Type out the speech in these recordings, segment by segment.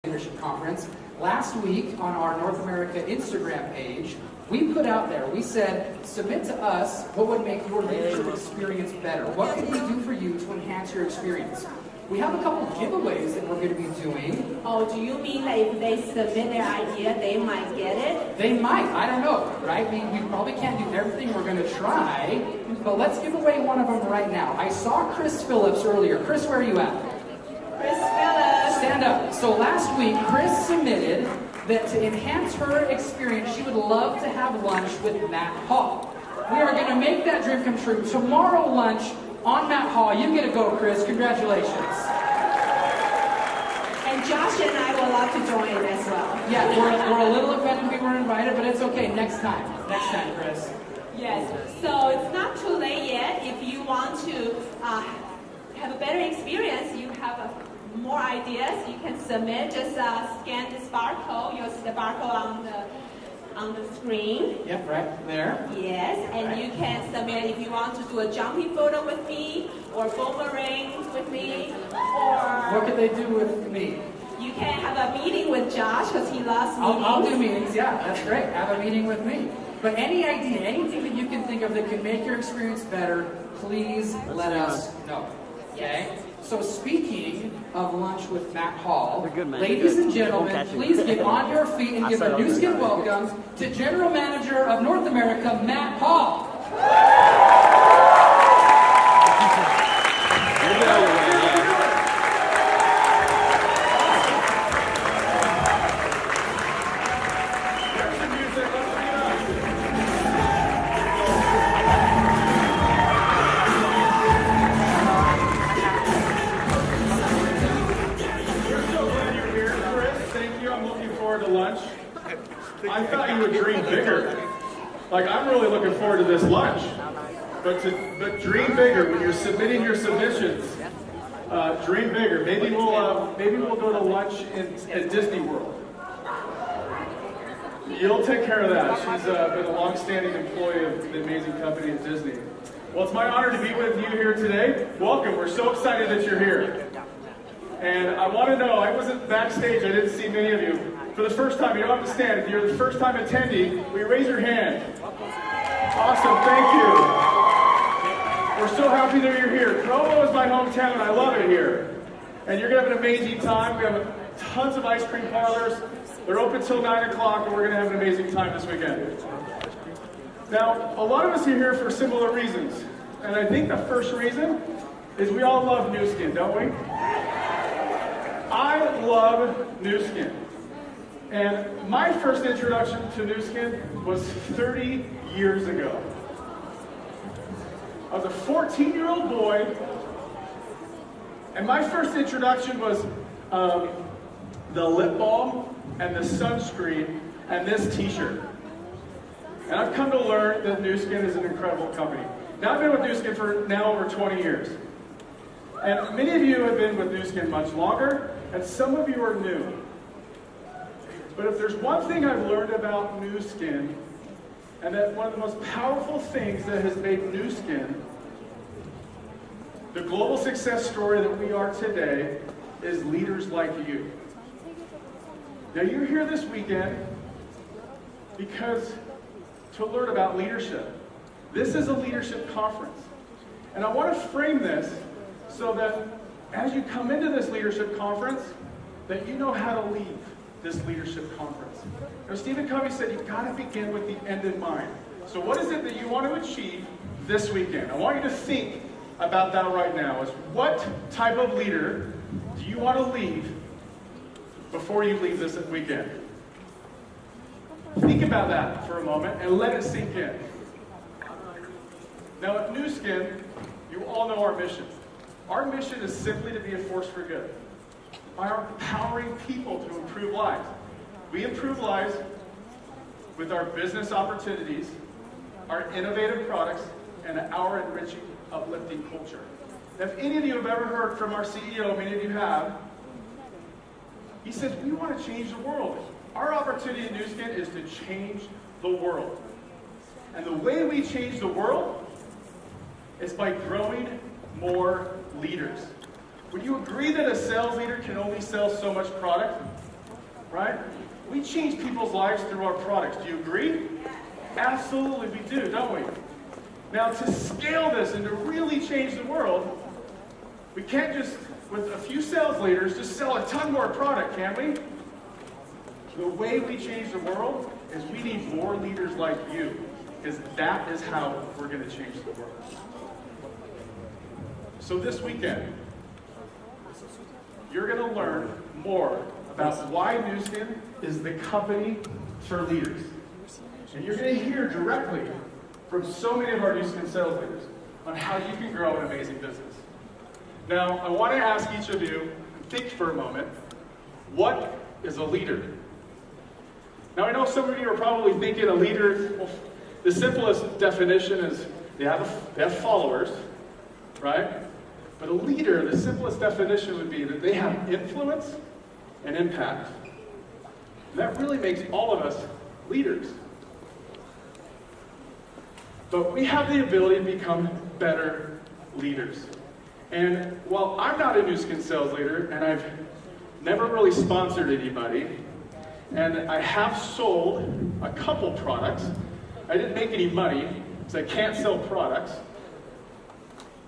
Leadership Conference. Last week on our North America Instagram page, we put out there, we said, submit to us what would make your leadership experience better. What can we do for you to enhance your experience? We have a couple of giveaways that we're going to be doing. Oh, do you mean that if they submit their idea, they might get it? They might, I don't know, right? We probably can't do everything we're going to try, but let's give away one of them right now. I saw Chris Phillips earlier. Chris, where are you at? Chris Phillips. Stand up. So last week, Chris submitted that to enhance her experience, she would love to have lunch with Matt Hall. We are going to make that dream come true. Tomorrow lunch on Matt Hall. You get to go, Chris. Congratulations. And Josh and I will love to join as well. Yeah, we're a little offended we weren't invited, but it's okay. Next time. Next time, Chris. Yes. So it's not too late yet. If you want to have a better experience, you have more ideas, you can submit. Just scan this barcode. You'll see the barcode on the screen. Yep, right there. Yes, and right. You can submit if you want to do a jumping photo with me, or boomerang with me, or... What can they do with me? You can have a meeting with Josh, because he loves meetings. I'll do meetings, yeah, that's great. Have a meeting with me. But any idea, anything that you can think of that can make your experience better, please let us know. Okay? So speaking of lunch with Matt Hall, ladies and gentlemen, please get on your feet and give a new skin welcome to General Manager of North America, Matt Hall. I thought you would dream bigger. Like, I'm really looking forward to this lunch. But dream bigger when you're submitting your submissions. Dream bigger. Maybe we'll go to lunch at Disney World. You'll take care of that. She's been a long-standing employee of the amazing company at Disney. Well, it's my honor to be with you here today. Welcome. We're so excited that you're here. And I want to know, I wasn't backstage. I didn't see many of you. For the first time, you don't have to stand. If you're the first time attendee, will you raise your hand? Awesome, thank you. We're so happy that you're here. Provo is my hometown, I love it here. And you're going to have an amazing time. We have tons of ice cream parlors. They're open till 9 o'clock, and we're going to have an amazing time this weekend. Now, a lot of us are here for similar reasons. And I think the first reason is we all love Nu Skin, don't we? I love Nu Skin. And my first introduction to Nu Skin was 30 years ago. I was a 14-year-old boy, and my first introduction was the lip balm and the sunscreen and this t-shirt. And I've come to learn that Nu Skin is an incredible company. Now I've been with Nu Skin for now over 20 years. And many of you have been with Nu Skin much longer, and some of you are new. But if there's one thing I've learned about Nu Skin, and that one of the most powerful things that has made Nu Skin the global success story that we are today, is leaders like you. Now you're here this weekend because to learn about leadership. This is a leadership conference. And I want to frame this so that as you come into this leadership conference, that you know how to leave this leadership conference. Now, Stephen Covey said you've got to begin with the end in mind. So what is it that you want to achieve this weekend? I want you to think about that right now. Is what type of leader do you want to leave before you leave this weekend? Think about that for a moment and let it sink in. Now at Nu Skin, you all know our mission. Our mission is simply to be a force for good. By empowering people to improve lives. We improve lives with our business opportunities, our innovative products, and our enriching, uplifting culture. Now, if any of you have ever heard from our CEO, many of you have, he says, we want to change the world. Our opportunity at Nu Skin is to change the world. And the way we change the world is by growing more leaders. Would you agree that a sales leader can only sell so much product? right? We change people's lives through our products. Do you agree? Absolutely, we do, don't we? Now, to scale this and to really change the world, we can't just, with a few sales leaders, just sell a ton more product, can we? The way we change the world is we need more leaders like you, because that is how we're going to change the world. So this weekend, you're going to learn more about why Nu Skin is the company for leaders. And you're going to hear directly from so many of our Nu Skin sales leaders on how you can grow an amazing business. Now, I want to ask each of you, think for a moment, what is a leader? Now, I know some of you are probably thinking a leader, well, the simplest definition is they have followers, right? But a leader, the simplest definition would be that they have influence and impact. And that really makes all of us leaders. But we have the ability to become better leaders. And while I'm not a Nu Skin sales leader, and I've never really sponsored anybody, and I have sold a couple products, I didn't make any money, because I can't sell products.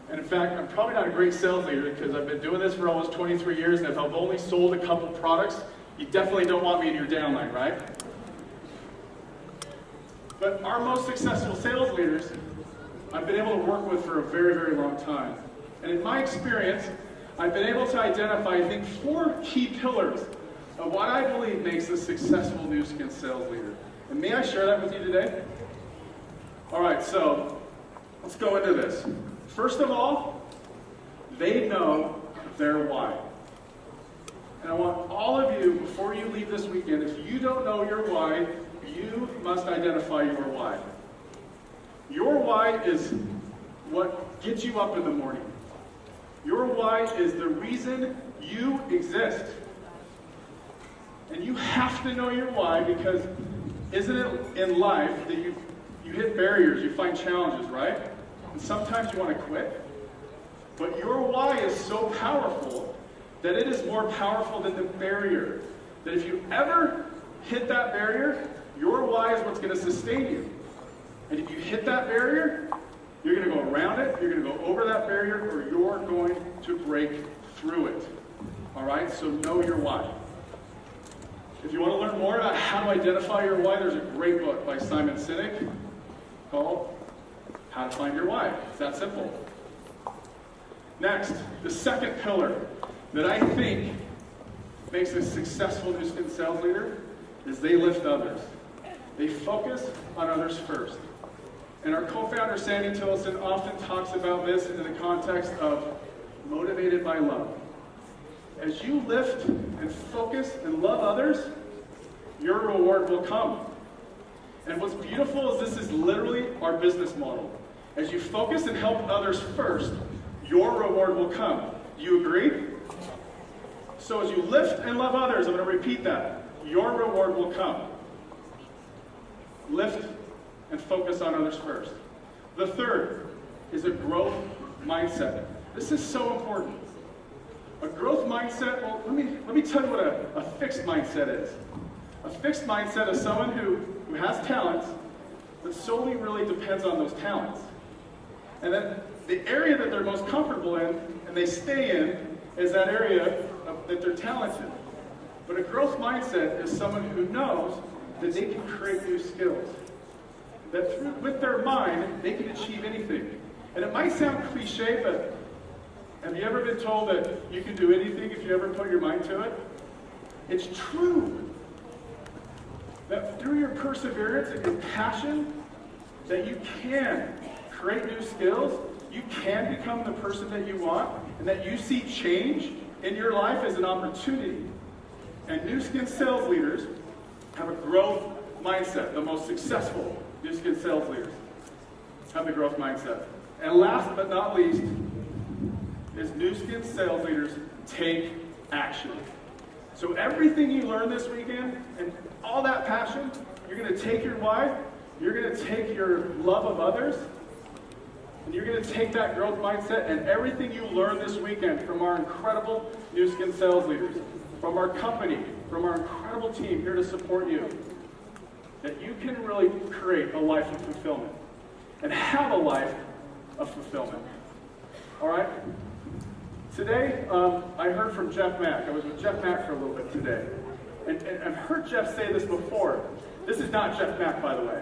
And in fact, I'm probably not a great sales leader, because I've been doing this for almost 23 years, and if I've only sold a couple products, you definitely don't want me in your downline, right? But our most successful sales leaders, I've been able to work with for a very, very long time. And in my experience, I've been able to identify, I think, 4 key pillars of what I believe makes a successful Nu Skin sales leader. And may I share that with you today? All right, so let's go into this. First of all, they know their why. And I want all of you, before you leave this weekend, if you don't know your why, you must identify your why. Your why is what gets you up in the morning. Your why is the reason you exist. And you have to know your why, because isn't it in life that you hit barriers, you find challenges, right? And sometimes you want to quit. But your why is so powerful that it is more powerful than the barrier. That if you ever hit that barrier, your why is what's going to sustain you. And if you hit that barrier, you're going to go around it, you're going to go over that barrier, or you're going to break through it. All right? So know your why. If you want to learn more about how to identify your why, there's a great book by Simon Sinek called How to Find Your Why. It's that simple. Next, the second pillar that I think makes a successful Nu Skin sales leader is they lift others. They focus on others first. And our co-founder, Sandy Tillotson, often talks about this in the context of motivated by love. As you lift and focus and love others, your reward will come. And what's beautiful is this is literally our business model. As you focus and help others first, your reward will come. Do you agree? So as you lift and love others, I'm going to repeat that. Your reward will come. Lift and focus on others first. The third is a growth mindset. This is so important. A growth mindset, well, let me tell you what a fixed mindset is. A fixed mindset is someone who has talents, but solely really depends on those talents. And then the area that they're most comfortable in, and they stay in, is that area that they're talented. But a growth mindset is someone who knows that they can create new skills. That with their mind, they can achieve anything. And it might sound cliche, but have you ever been told that you can do anything if you ever put your mind to it? It's true. That through your perseverance and your passion, that you can create new skills, you can become the person that you want, and that you see change in your life as an opportunity. And Nu Skin sales leaders have a growth mindset. The most successful Nu Skin sales leaders have the growth mindset. And last but not least, is Nu Skin sales leaders take action. So everything you learn this weekend and all that passion, you're going to take your why, you're going to take your love of others, and you're going to take that growth mindset and everything you learn this weekend from our incredible Nu Skin sales leaders, from our company, from our incredible team here to support you, that you can really create a life of fulfillment and have a life of fulfillment. All right? Today, I heard from Jeff Mack. I was with Jeff Mack for a little bit today. And I've heard Jeff say this before. This is not Jeff Mack, by the way.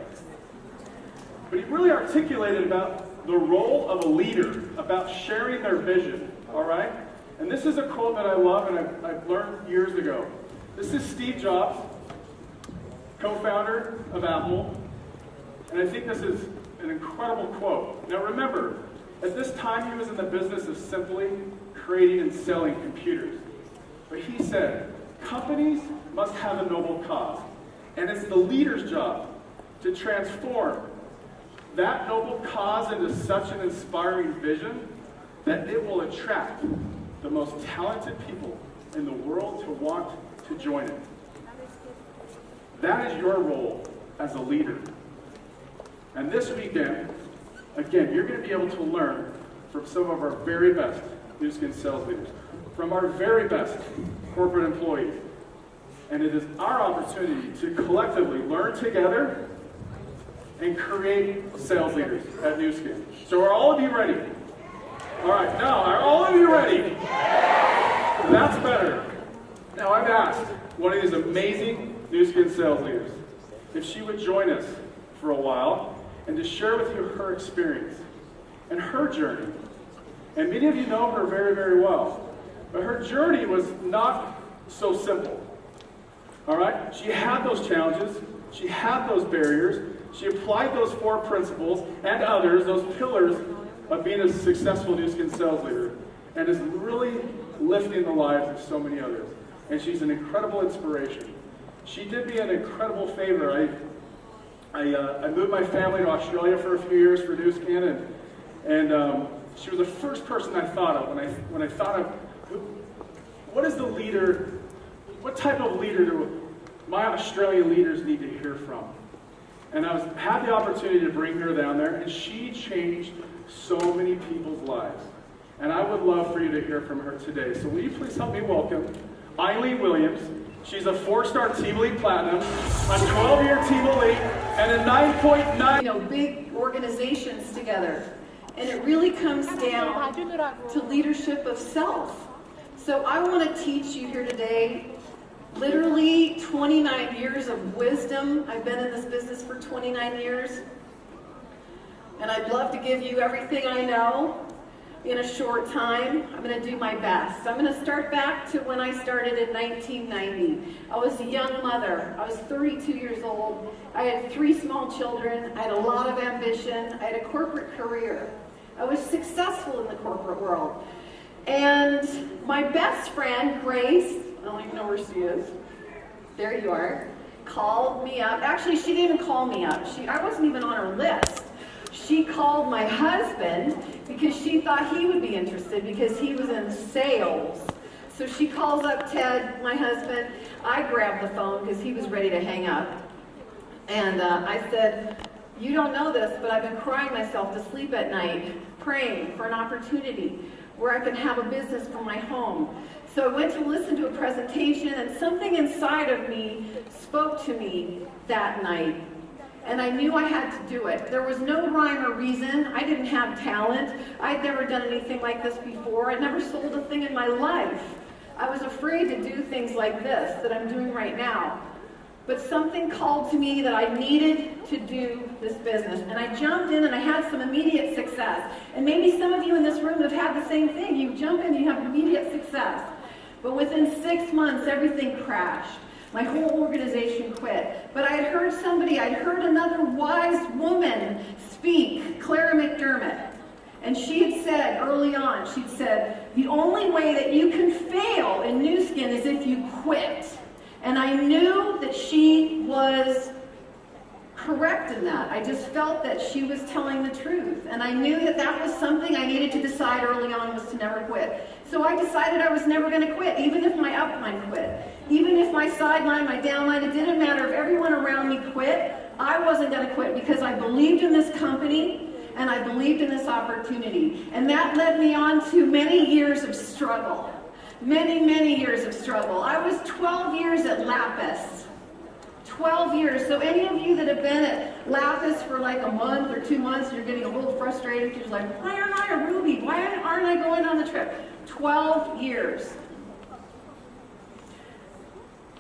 But he really articulated about the role of a leader, about sharing their vision. All right? And this is a quote that I love and I've learned years ago. This is Steve Jobs, co-founder of Apple. And I think this is an incredible quote. Now remember, at this time he was in the business of simply creating and selling computers. But he said, companies must have a noble cause. And it's the leader's job to transform that noble cause into such an inspiring vision that it will attract the most talented people in the world to want to join it. That is your role as a leader. And this weekend, again, you're going to be able to learn from some of our very best Nu Skin sales leaders, from our very best corporate employees. And it is our opportunity to collectively learn together and create sales leaders at Nu Skin. So are all of you ready? All right, now, are all of you ready? That's better. Now, I've asked one of these amazing Nu Skin sales leaders if she would join us for a while and to share with you her experience and her journey. And many of you know her very, very well. But her journey was not so simple. All right? She had those challenges. She had those barriers. She applied those 4 principles and others, those pillars of being a successful Nu Skin sales leader, and is really lifting the lives of so many others. And she's an incredible inspiration. She did me an incredible favor. I moved my family to Australia for a few years for Nu Skin, and she was the first person I thought of when I thought of what is the leader, what type of leader do my Australian leaders need to hear from? And I had the opportunity to bring her down there, and she changed so many people's lives. And I would love for you to hear from her today. So will you please help me welcome Eileen Williams. She's a 4-star Team Elite Platinum, a 12-year Team Elite, and a 9.9. Big organizations together. And it really comes down to leadership of self. So I want to teach you here today literally 29 years of wisdom. I've been in this business for 29 years. And I'd love to give you everything I know in a short time. I'm going to do my best. I'm going to start back to when I started in 1990. I was a young mother. I was 32 years old. I had 3 small children. I had a lot of ambition. I had a corporate career. I was successful in the corporate world. And my best friend, Grace, I don't even know where she is. There you are. Called me up. Actually, she didn't even call me up. I wasn't even on her list. She called my husband because she thought he would be interested because he was in sales. So she calls up Ted, my husband. I grabbed the phone because he was ready to hang up. And I said, you don't know this, but I've been crying myself to sleep at night, praying for an opportunity where I can have a business from my home. So I went to listen to a presentation, and something inside of me spoke to me that night. And I knew I had to do it. There was no rhyme or reason. I didn't have talent. I'd never done anything like this before. I'd never sold a thing in my life. I was afraid to do things like this that I'm doing right now. But something called to me that I needed to do this business. And I jumped in and I had some immediate success. And maybe some of you in this room have had the same thing. You jump in, you have immediate success. But within 6 months, everything crashed. My whole organization quit. But I'd heard another wise woman speak, Clara McDermott. And she had said early on, she'd said, the only way that you can fail in Nu Skin is if you quit. And I knew that she was correct in that. I just felt that she was telling the truth. And I knew that that was something I needed to decide early on, was to never quit. So I decided I was never going to quit, even if my upline quit. Even if my sideline, my downline, it didn't matter if everyone around me quit, I wasn't going to quit because I believed in this company and I believed in this opportunity. And that led me on to many years of struggle. Many, many years of struggle. I was 12 years at Lapis. 12 years. So any of you that have been at Lapis for like a month or 2 months, you're getting a little frustrated because you're like, why aren't I a Ruby? Why aren't I going on the trip? 12 years.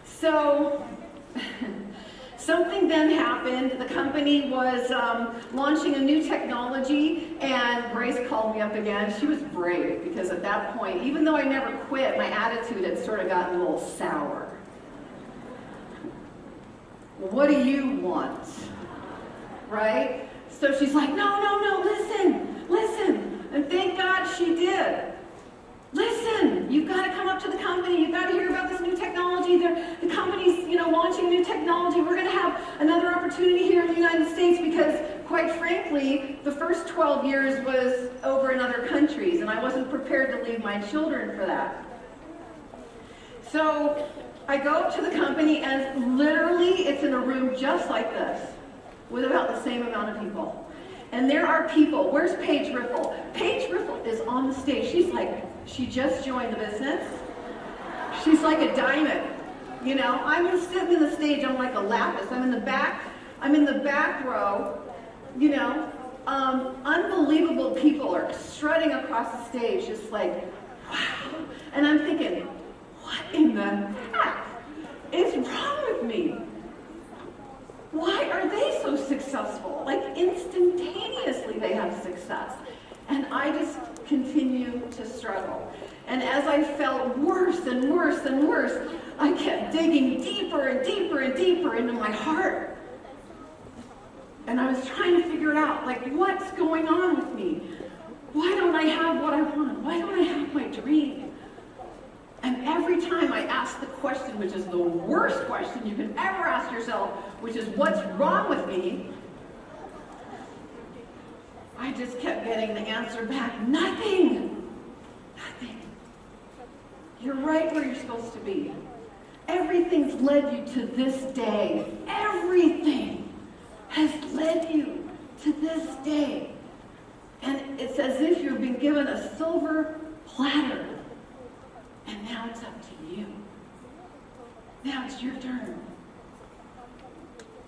So something then happened. The company was launching a new technology, and Grace called me up again. She was brave because at that point, even though I never quit, my attitude had sort of gotten a little sour. What do you want? Right? So she's like, no, listen. And thank God she did. Listen, you've got to come up to the company. You've got to hear about this new technology. The company's, launching new technology. We're going to have another opportunity here in the United States because, quite frankly, the first 12 years was over in other countries, and I wasn't prepared to leave my children for that. So I go up to the company, and literally it's in a room just like this with about the same amount of people. And there are people. Where's Paige Riffle? Paige Riffle is on the stage. She just joined the business. She's like a diamond. I'm sitting in the stage. I'm like a Lapis. I'm in the back row. Unbelievable people are strutting across the stage, just like, wow. And I'm thinking, what in the heck is wrong with me? Why are they so successful? Like instantaneously they have success. And I just continue to struggle. And as I felt worse and worse and worse, I kept digging deeper and deeper and deeper into my heart. And I was trying to figure it out, like, what's going on with me? Why don't I have what I want? Why don't I have my dream? And every time I asked the question, which is the worst question you can ever ask yourself, which is, what's wrong with me? I just kept getting the answer back, nothing. Nothing. You're right where you're supposed to be. Everything's led you to this day. Everything has led you to this day. And it's as if you've been given a silver platter. And now it's up to you. Now it's your turn.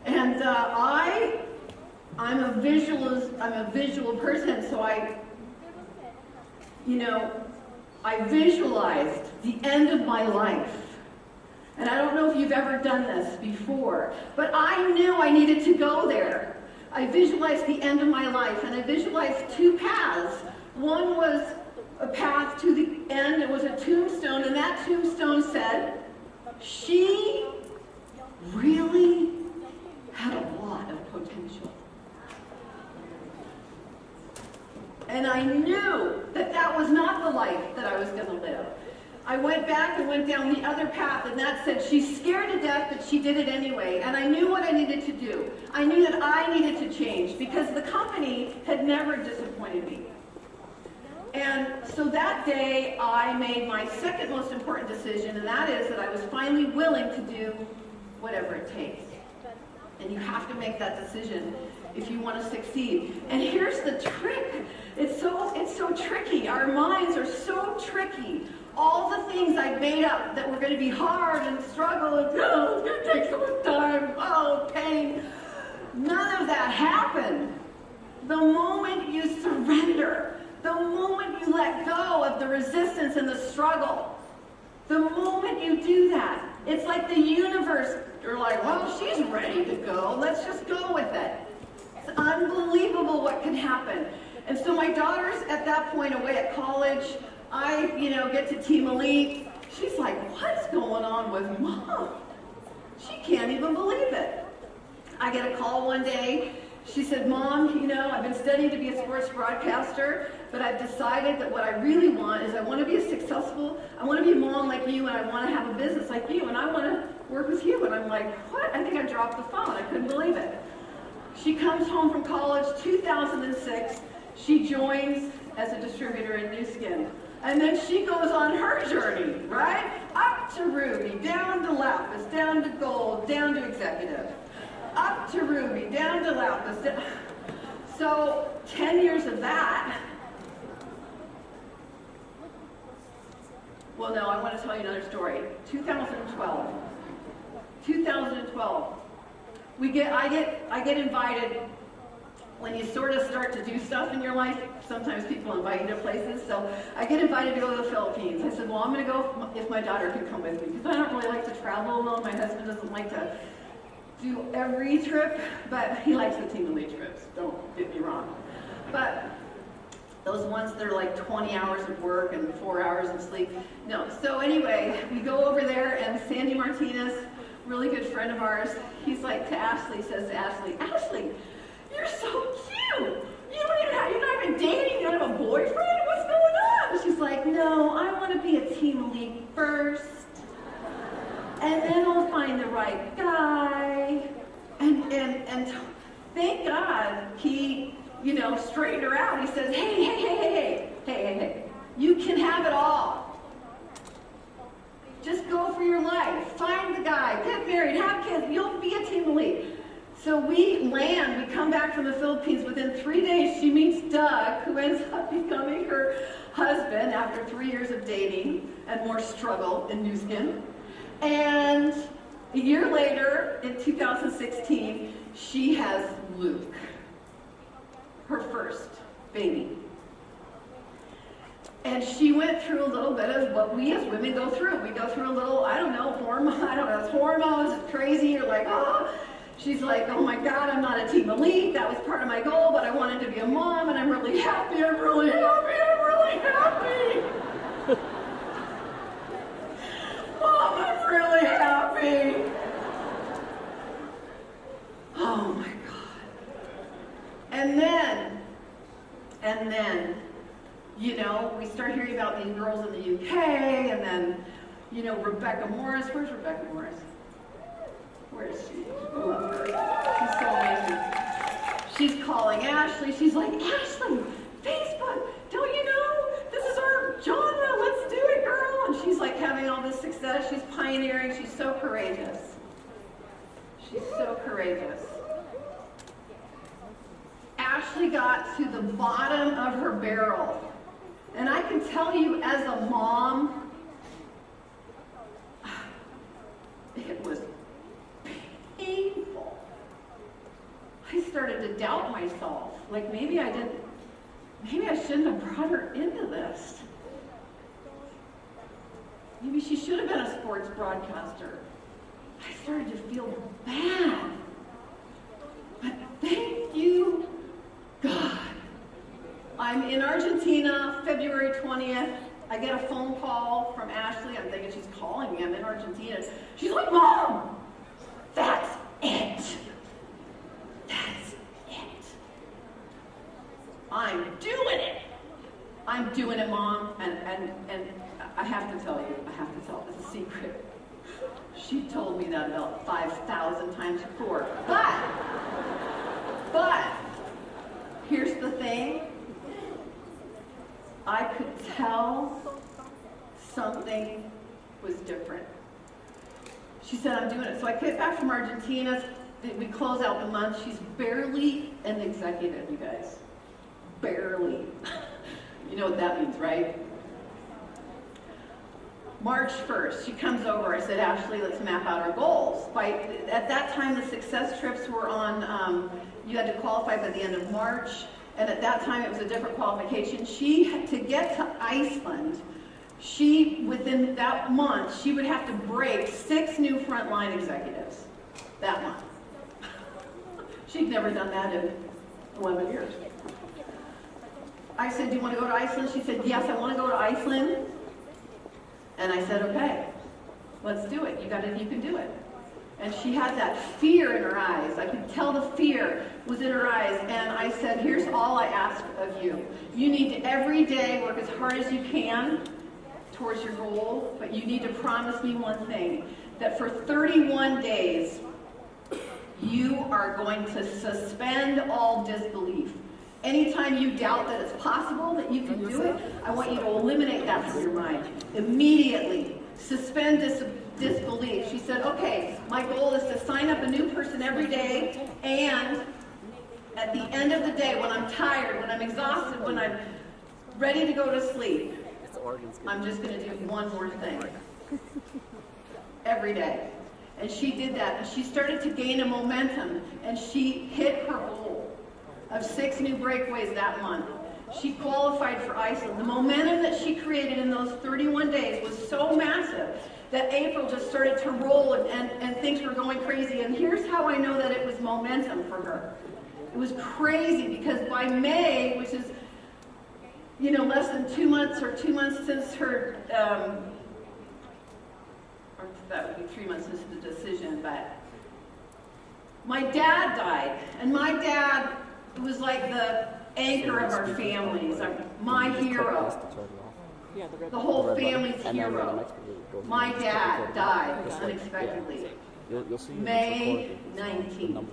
And I'm a visual person, so I visualized the end of my life. And I don't know if you've ever done this before, but I knew I needed to go there. I visualized the end of my life, and I visualized two paths. One was a path to the end. It was a tombstone, and that tombstone said, she really had a lot of potential. And I knew that that was not the life that I was going to live. I went back and went down the other path, and that said, she's scared to death, but she did it anyway. And I knew what I needed to do. I knew that I needed to change because the company had never disappointed me. And so that day, I made my second most important decision, and that is that I was finally willing to do whatever it takes. And you have to make that decision if you want to succeed. And here's the trick. It's so tricky. Our minds are so tricky. All the things I made up that were going to be hard and struggle and it's going to take so much time, pain. None of that happened. The moment you surrender, the moment you let go of the resistance and the struggle, the moment you do that, it's like the universe, you're like, well, she's ready to go. Let's just go with it. It's unbelievable what can happen. And so my daughter's at that point away at college. I, get to Team Elite. She's like, what's going on with Mom? She can't even believe it. I get a call one day. She said, Mom, I've been studying to be a sports broadcaster, but I've decided that what I really want is I want to be I want to be a mom like you, and I want to have a business like you, and I want to work with you. And I'm like, what? I think I dropped the phone. I couldn't believe it. She comes home from college, 2006. She joins as a distributor in Nu Skin. And then she goes on her journey, right? Up to Ruby, down to Lapis, down to Gold, down to Executive. Up to Ruby, down to Lapis. So 10 years of that. Well, no, I want to tell you another story. 2012. I get invited when you sort of start to do stuff in your life. Sometimes people invite you to places, so I get invited to go to the Philippines. I said, well, I'm going to go if my daughter can come with me, because I don't really like to travel alone. My husband doesn't like to do every trip, but he likes the team elite trips. Don't get me wrong. But those ones that are like 20 hours of work and 4 hours of sleep, no. So anyway, we go over there, and Sandy Martinez, really good friend of ours, he's like to Ashley, says to Ashley, Ashley, you're so cute. You're not even dating. You don't have a boyfriend. What's going on? And she's like, no, I want to be a team lead first, and then I'll find the right guy. And thank God he, straightened her out. He says, hey, you can have it all. Just go for your life. Find the guy. Get married. Have kids. You'll be a team lead. So we land, we come back from the Philippines. Within 3 days, she meets Doug, who ends up becoming her husband after 3 years of dating and more struggle in New Skin. And a year later, in 2016, she has Luke, her first baby. And she went through a little bit of what we as women go through. We go through a little, it's hormones, it's crazy. You're like, oh. She's like, oh my God, I'm not a team elite. That was part of my goal, but I wanted to be a mom, and I'm really happy. Mom, I'm really happy. Oh my God. And then, we start hearing about these girls in the UK, and then, Rebecca Morris. Where's Rebecca Morris? Where is she? I love her. She's so amazing. She's calling Ashley. She's like, Ashley, Facebook, don't you know? This is our genre. Let's do it, girl. And she's like having all this success. She's pioneering. She's so courageous. She's so courageous. Ashley got to the bottom of her barrel. And I can tell you as a mom, it was painful. I started to doubt myself. Like maybe I shouldn't have brought her into this. Maybe she should have been a sports broadcaster. I started to feel bad. But thank you, God. I'm in Argentina, February 20th. I get a phone call from Ashley. I'm thinking she's calling me. I'm in Argentina. She's like, Mom, that's it. That's it. I'm doing it. I'm doing it, Mom. And I have to tell you, it's a secret. She told me that about 5,000 times before. But, here's the thing. I could tell something was different. She said, I'm doing it. So I get back from Argentina. We close out the month. She's barely an executive, you guys. Barely. You know what that means, right? March 1st, she comes over. I said, Ashley, let's map out our goals. At that time, the success trips were on, you had to qualify by the end of March. And at that time, it was a different qualification. To get to Iceland, within that month, she would have to break 6 new frontline executives that month. She'd never done that in 11 years. I said, do you want to go to Iceland? She said, yes, I want to go to Iceland. And I said, okay, let's do it. You can do it. And she had that fear in her eyes. I could tell the fear was in her eyes. And I said, here's all I ask of you. You need to every day work as hard as you can towards your goal, but you need to promise me one thing, that for 31 days, you are going to suspend all disbelief. Anytime you doubt that it's possible, that you can do it, I want you to eliminate that from your mind. Immediately, suspend disbelief. She said, okay, my goal is to sign up a new person every day, and at the end of the day, when I'm tired, when I'm exhausted, when I'm ready to go to sleep, I'm just going to do one more thing every day. And she did that, and she started to gain a momentum, and she hit her goal of 6 new breakaways that month. She qualified for Iceland. The momentum that she created in those 31 days was so massive that April just started to roll, and things were going crazy. And here's how I know that it was momentum for her. It was crazy because by May, which is, less than 2 months or 2 months since her, or that would be 3 months since the decision, but my dad died. And my dad was like the anchor of our families, my hero. The whole family's hero. My dad died unexpectedly. May 19th.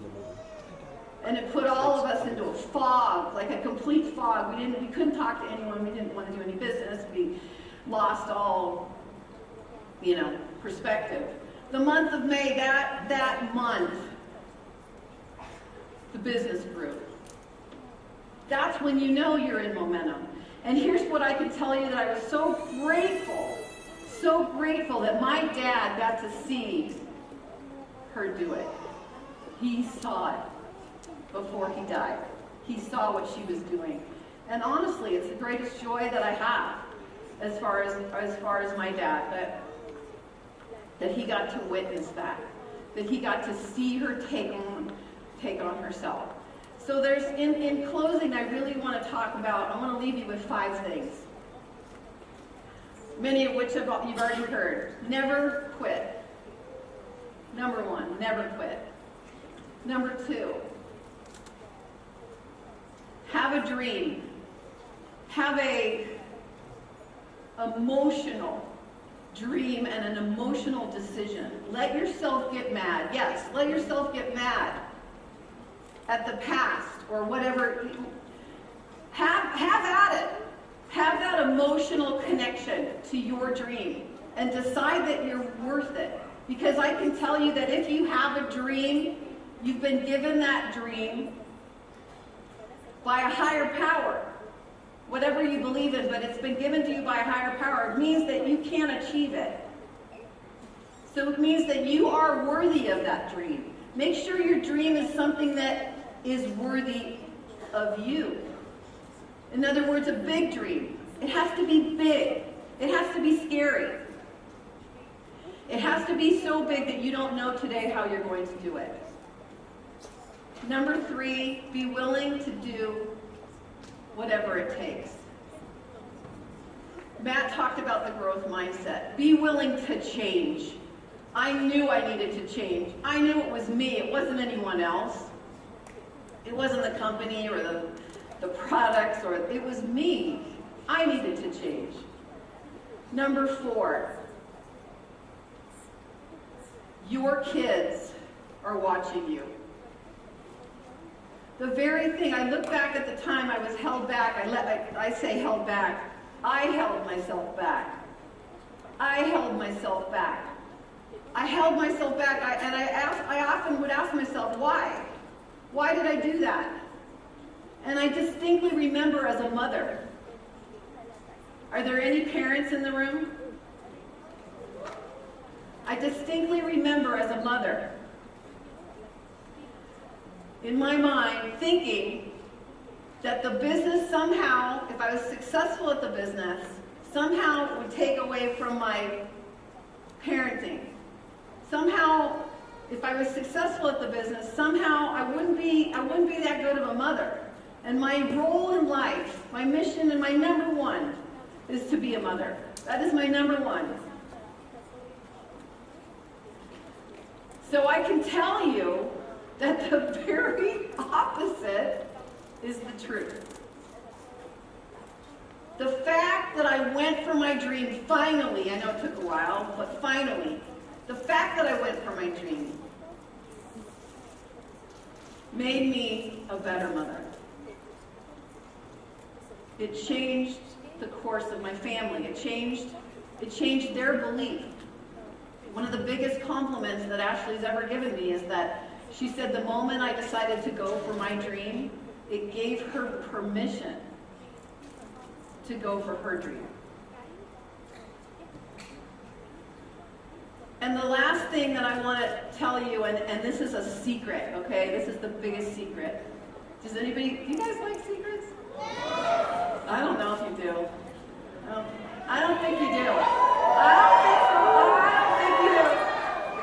And it put all of us into a fog, like a complete fog. We couldn't talk to anyone. We didn't want to do any business. We lost all, perspective. The month of May, that month, the business grew. That's when you know you're in momentum. And here's what I can tell you, that I was so grateful that my dad got to see her do it. He saw it before he died. He saw what she was doing. And honestly, it's the greatest joy that I have as far as my dad, that he got to witness that he got to see her take on herself. So in closing, I really want to talk about, I want to leave you with 5 things. Many of which you've already heard. Never quit. Number 1, never quit. Number 2, have a dream. Have a emotional dream and an emotional decision. Let yourself get mad. Yes, let yourself get mad at the past or whatever. Have at it. Have that emotional connection to your dream and decide that you're worth it. Because I can tell you that if you have a dream, you've been given that dream by a higher power. Whatever you believe in, but it's been given to you by a higher power. It means that you can achieve it. So it means that you are worthy of that dream. Make sure your dream is something that is worthy of you. In other words, a big dream. It has to be big. It has to be scary. It has to be so big that you don't know today how you're going to do it. Number 3, be willing to do whatever it takes. Matt talked about the growth mindset. Be willing to change. I knew I needed to change. I knew it was me. It wasn't anyone else. It wasn't the company or the products, or it was me. I needed to change. Number 4, your kids are watching you. The very thing, I look back at the time I was held back. I say held back. I held myself back. I held myself back. I held myself back, and I often would ask myself, why? Why did I do that? And I distinctly remember as a mother. Are there any parents in the room? I distinctly remember as a mother, in my mind, thinking that the business somehow, if I was successful at the business, somehow it would take away from my parenting. Somehow, if I was successful at the business, somehow I wouldn't be that good of a mother. And my role in life, my mission, and my number 1 is to be a mother. That is my number 1. So I can tell you that the very opposite is the truth. The fact that I went for my dream finally, I know it took a while, but finally, the fact that I went for my dream made me a better mother. It changed the course of my family. It changed their belief. One of the biggest compliments that Ashley's ever given me is that she said the moment I decided to go for my dream, it gave her permission to go for her dream. And the last thing that I want to tell you, and this is a secret, okay? This is the biggest secret. Does anybody, do you guys like secrets? I don't know if you do. I don't think you do. I don't think you do.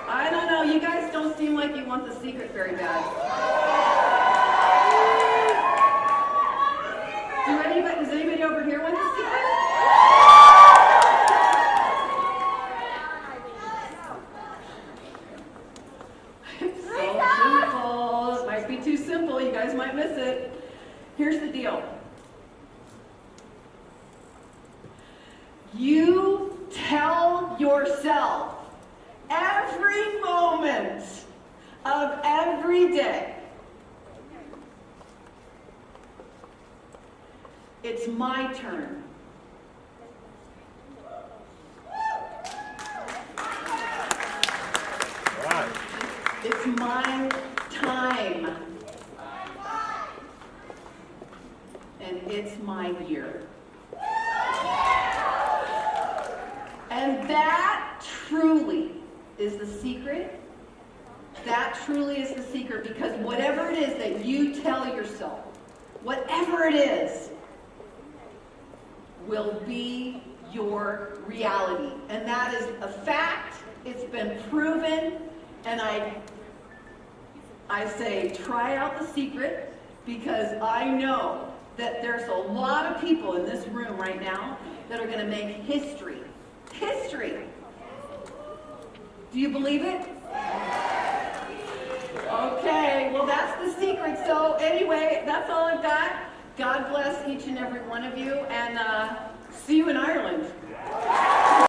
I don't know. You guys don't seem like you want the secret very bad. Does anybody over here want the secret? It's so simple. It might be too simple. You guys might miss it. Here's the deal. You tell yourself every moment of every day, it's my turn. It's my time. And it's my year. And that truly is the secret. That truly is the secret, because whatever it is that you tell yourself, whatever it is, will be your reality. And that is a fact. It's been proven. And I say, try out the secret, because I know that there's a lot of people in this room right now that are going to make history. History. Do you believe it? Okay, well, that's the secret. So anyway, that's all I've got. God bless each and every one of you, and see you in Ireland.